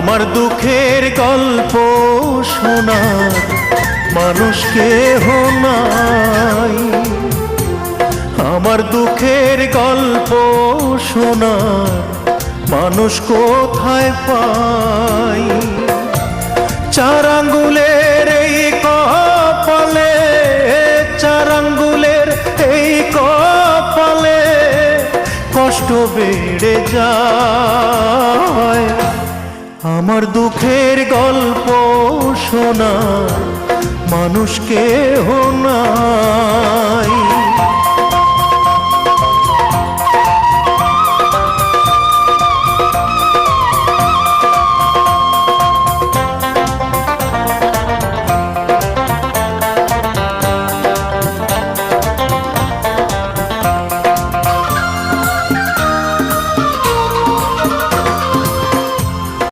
আমার দুঃখের গল্প শোনার মানুষ কেহ নাই। আমার দুঃখের গল্প শোনার মানুষ কোথায় পাই? চার আঙ্গুলের এই কপালে, চার আঙ্গুলের এই কপালে কষ্ট বেড়ে যায়। আমার দুঃখের গল্প শোনার মানুষ কেহ নাই।